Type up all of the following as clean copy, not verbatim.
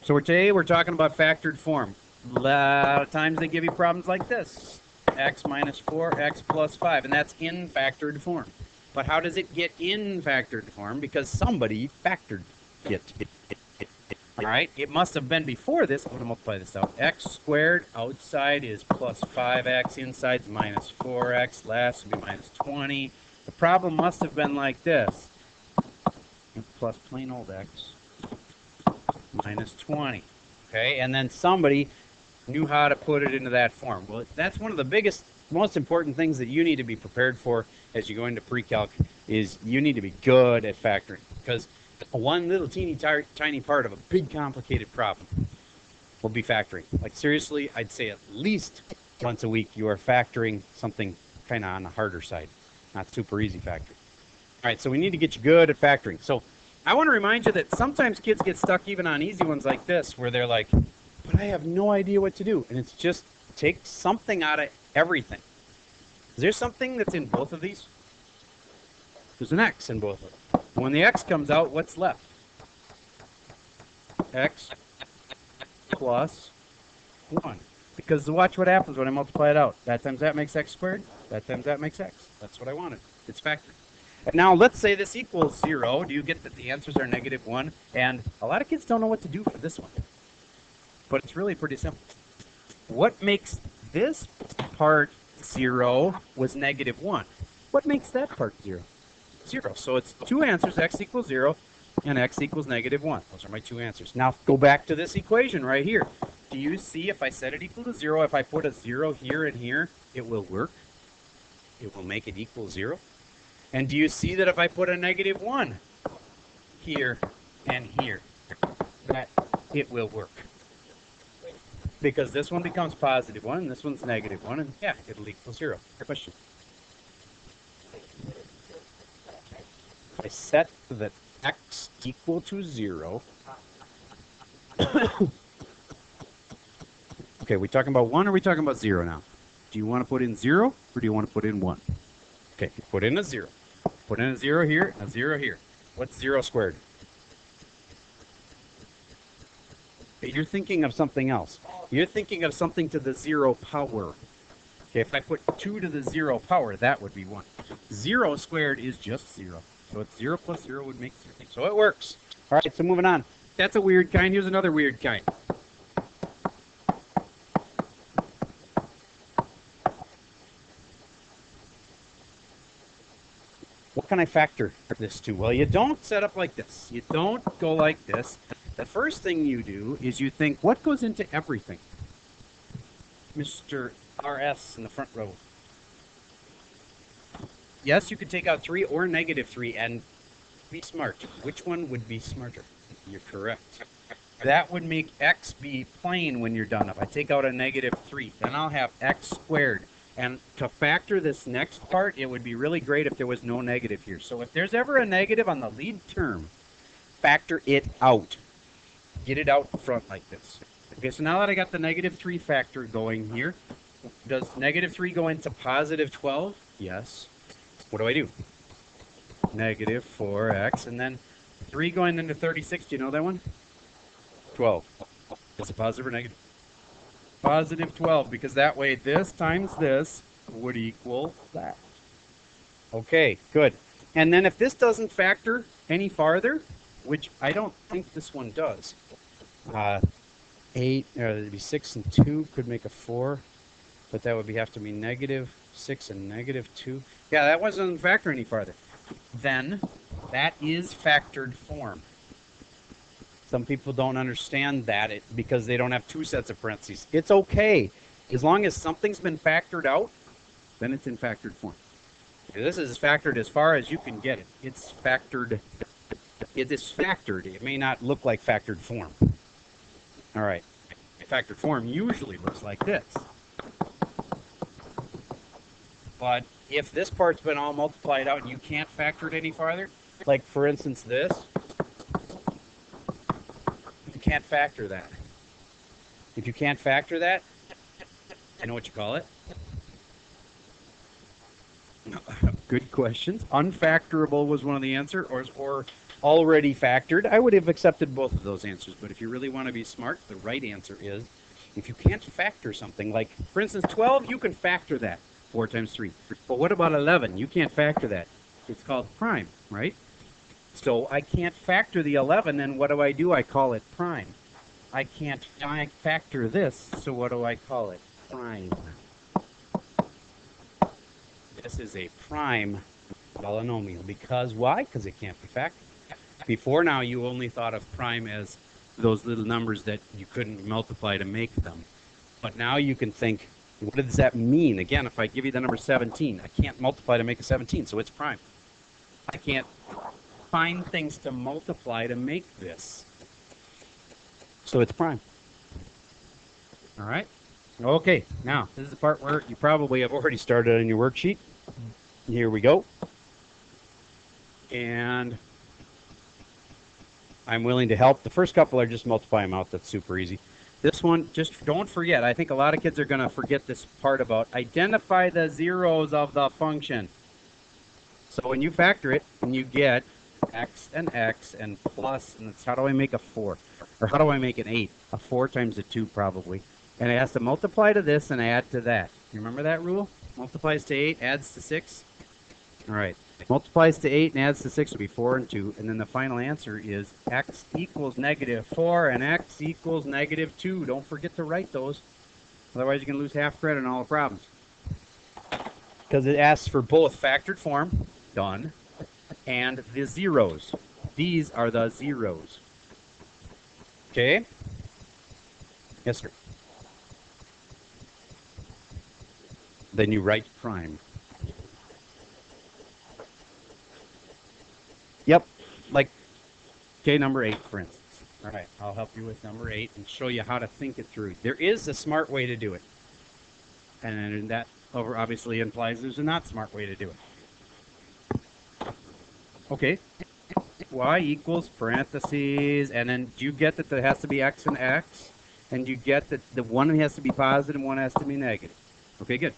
So today we're talking about factored form. A lot of times they give you problems like this. X minus 4, x plus 5, and that's in factored form. But how does it get in factored form? Because somebody factored it. All right, it must have been before this. I'm going to multiply this out. X squared outside is plus 5x, inside is minus 4x, last would be minus 20. The problem must have been like this. Plus plain old x minus 20. Okay, and then somebody knew how to put it into that form. Well, that's one of the biggest, most important things that you need to be prepared for as you go into pre-calc is you need to be good at factoring, because one little tiny part of a big complicated problem will be factoring. Like seriously, I'd say at least once a week you are factoring something kind of on the harder side, not super easy factoring. All right, so we need to get you good at factoring. So I want to remind you that sometimes kids get stuck even on easy ones like this, where they're like, but I have no idea what to do. And it's just take something out of everything. Is there something that's in both of these? There's an x in both of them. When the x comes out, what's left? X plus 1. Because watch what happens when I multiply it out. That times that makes x squared. That times that makes x. That's what I wanted. It's factored. And now let's say this equals 0. Do you get that the answers are negative 1? And a lot of kids don't know what to do for this one. But it's really pretty simple. What makes this part 0 was negative 1? What makes that part 0? 0. So it's two answers, x equals 0 and x equals negative 1. Those are my two answers. Now go back to this equation right here. Do you see if I set it equal to 0, if I put a 0 here and here, it will work? It will make it equal 0. And do you see that if I put a negative 1 here and here, that it will work? Because this one becomes positive 1, and this one's negative 1, and yeah, it'll equal 0. Question. I set the x equal to 0. Okay, are we talking about 1 or are we talking about 0 now? Do you want to put in 0 or do you want to put in 1? Okay, put in a 0. Put in a 0 here, a 0 here. What's 0 squared? You're thinking of something else. You're thinking of something to the 0 power. Okay, if I put 2 to the 0 power, that would be 1. 0 squared is just 0. So it's 0 plus 0 would make 0. So it works. All right, so moving on. That's a weird kind. Here's another weird kind. What can I factor this to? Well, you don't set up like this. You don't go like this. The first thing you do is you think, what goes into everything? Mr. RS in the front row. Yes, you could take out 3 or negative 3 and be smart. Which one would be smarter? You're correct. That would make x be plain when you're done. If I take out a negative 3, then I'll have x squared. And to factor this next part, it would be really great if there was no negative here. So if there's ever a negative on the lead term, factor it out. Get it out front like this. Okay, so now that I got the negative 3 factor going here, does negative 3 go into positive 12? Yes. What do I do? Negative 4x, and then 3 going into 36. Do you know that one? 12. Is it positive or negative? Positive 12, because that way this times this would equal that. Okay, good. And then if this doesn't factor any farther, which I don't think this one does, 8, it'd be 6 and 2 could make a 4, but that would have to be negative 6 and negative 2. Yeah, that wasn't factor any farther. Then that is factored form. Some people don't understand that because they don't have 2 sets of parentheses. It's okay. As long as something's been factored out, then it's in factored form. This is factored as far as you can get it. It's factored. It is factored. It may not look like factored form. All right. Factored form usually looks like this. But if this part's been all multiplied out and you can't factor it any farther, like for instance this, you can't factor that. If you can't factor that, you know what you call it? Good questions. Unfactorable was one of the answers, or already factored, I would have accepted both of those answers. But if you really want to be smart, the right answer is, if you can't factor something, like, for instance, 12, you can factor that, 4 times 3. But what about 11? You can't factor that. It's called prime, right? So I can't factor the 11, and what do? I call it prime. I can't factor this, so what do I call it? Prime. This is a prime polynomial. Because why? Because it can't be factored. Before now, you only thought of prime as those little numbers that you couldn't multiply to make them. But now you can think, what does that mean? Again, if I give you the number 17, I can't multiply to make a 17, so it's prime. I can't find things to multiply to make this. So it's prime. All right? Okay, now, this is the part where you probably have already started on your worksheet. Here we go. And I'm willing to help. The first couple are just multiply them out. That's super easy. This one, just don't forget. I think a lot of kids are going to forget this part about identify the zeros of the function. So when you factor it, and you get x and plus, and it's how do I make a 4? Or how do I make an 8? A 4 times a 2 probably. And it has to multiply to this and add to that. You remember that rule? Multiplies to 8, adds to 6. All right. Multiplies to 8 and adds to 6 will be 4 and 2. And then the final answer is x equals negative 4 and x equals negative 2. Don't forget to write those. Otherwise, you can lose half credit on all the problems. Because it asks for both factored form, done, and the zeros. These are the zeros. Okay? Yes, sir. Then you write prime. Yep, like, okay, number 8, for instance. All right, I'll help you with number 8 and show you how to think it through. There is a smart way to do it. And that obviously implies there's a not smart way to do it. Okay, y equals parentheses, and then do you get that there has to be x and x? And you get that the one has to be positive and one has to be negative. Okay, good.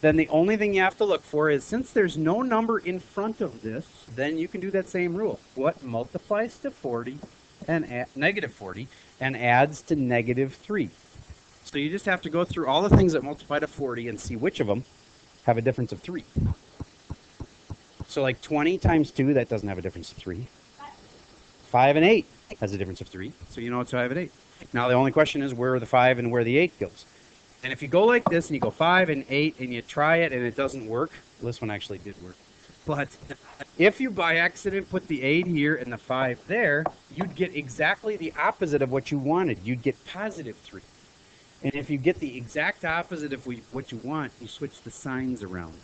Then the only thing you have to look for is, since there's no number in front of this, then you can do that same rule. What multiplies to 40 and negative 40 and adds to negative 3? So you just have to go through all the things that multiply to 40 and see which of them have a difference of 3. So like 20 times 2, that doesn't have a difference of 3. 5 and 8 has a difference of 3. So you know it's 5 and 8. Now the only question is where the 5 and where the 8 goes. And if you go like this and you go 5 and 8 and you try it and it doesn't work, well, this one actually did work. But if you by accident put the 8 here and the 5 there, you'd get exactly the opposite of what you wanted. You'd get positive 3. And if you get the exact opposite of what you want, you switch the signs around.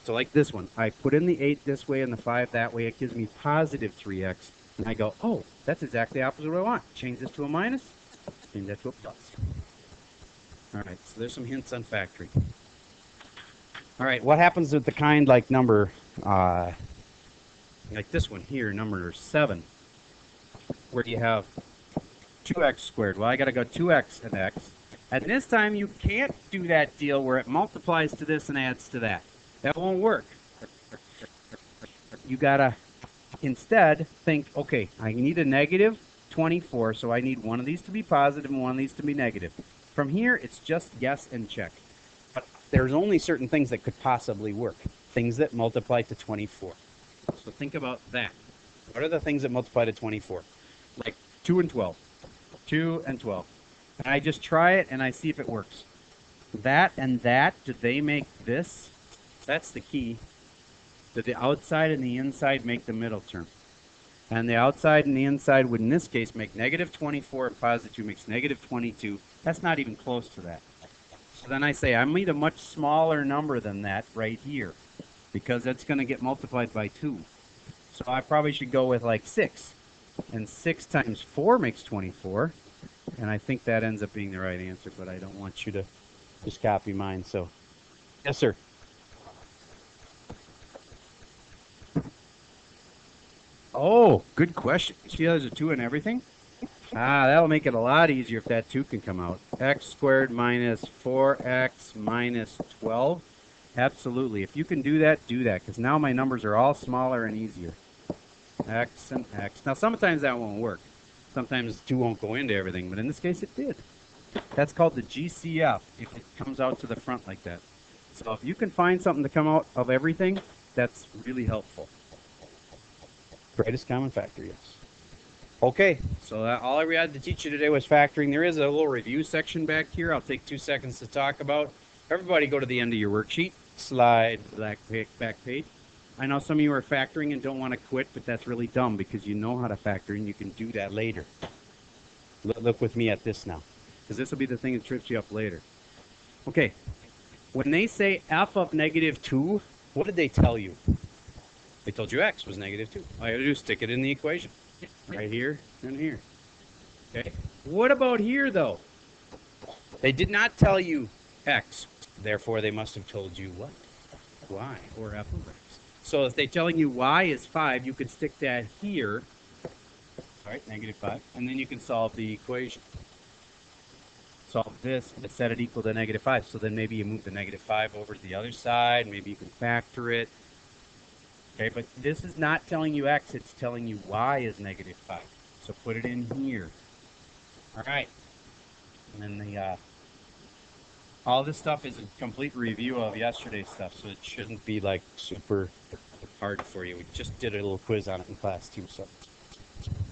So like this one, I put in the 8 this way and the 5 that way. It gives me positive 3x. And I go, oh, that's exactly the opposite of what I want. Change this to a minus, change that to a plus. All right, so there's some hints on factoring. All right, what happens with the kind like number, like this one here, number 7, where you have 2x squared? Well, I got to go 2x and x. And this time you can't do that deal where it multiplies to this and adds to that. That won't work. You got to instead think, okay, I need a negative 24, so I need one of these to be positive and one of these to be negative. From here, it's just guess and check. But there's only certain things that could possibly work. Things that multiply to 24. So think about that. What are the things that multiply to 24? Like 2 and 12. 2 and 12. And I just try it and I see if it works. That and that, do they make this? That's the key. Did the outside and the inside make the middle term? And the outside and the inside would, in this case, make negative 24, and positive 2 makes negative 22. That's not even close to that. So then I say, I need a much smaller number than that right here, because that's going to get multiplied by 2. So I probably should go with like 6. And 6 times 4 makes 24. And I think that ends up being the right answer, but I don't want you to just copy mine. So, yes, sir. Oh, good question. See how there's a 2 in everything? That'll make it a lot easier if that 2 can come out. X squared minus 4x minus 12. Absolutely. If you can do that, because now my numbers are all smaller and easier. X and X. Now, sometimes that won't work. Sometimes 2 won't go into everything, but in this case it did. That's called the GCF, if it comes out to the front like that. So if you can find something to come out of everything, that's really helpful. Greatest common factor, yes. Okay, so all I had to teach you today was factoring. There is a little review section back here. I'll take 2 seconds to talk about. Everybody go to the end of your worksheet. Slide back page. I know some of you are factoring and don't want to quit, but that's really dumb because you know how to factor and you can do that later. Look with me at this now, because this will be the thing that trips you up later. Okay, when they say f of -2, what did they tell you? They told you x was -2. All you have to do is stick it in the equation. Right here and here. Okay. What about here, though? They did not tell you x. Therefore, they must have told you what? Y, or f of x. So if they're telling you y is 5, you could stick that here. All right, -5. And then you can solve the equation. Solve this and set it equal to -5. So then maybe you move the -5 over to the other side. Maybe you can factor it. Okay, but this is not telling you x, it's telling you y is -5. So put it in here. All right. And then all this stuff is a complete review of yesterday's stuff, so it shouldn't be like super hard for you. We just did a little quiz on it in class too. So,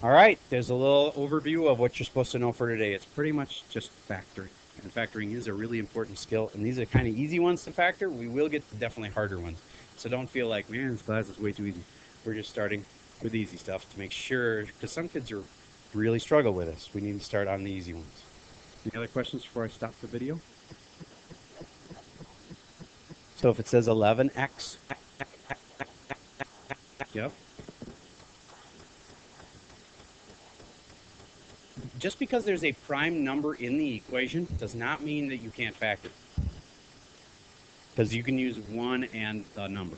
all right, there's a little overview of what you're supposed to know for today. It's pretty much just factoring. And factoring is a really important skill, and these are kind of easy ones to factor. We will get to definitely harder ones. So don't feel like, man, this class is way too easy. We're just starting with easy stuff to make sure, because some kids are really struggle with this. We need to start on the easy ones. Any other questions before I stop the video? So if it says 11x, yep. Just because there's a prime number in the equation does not mean that you can't factor. Because you can use 1 and the number.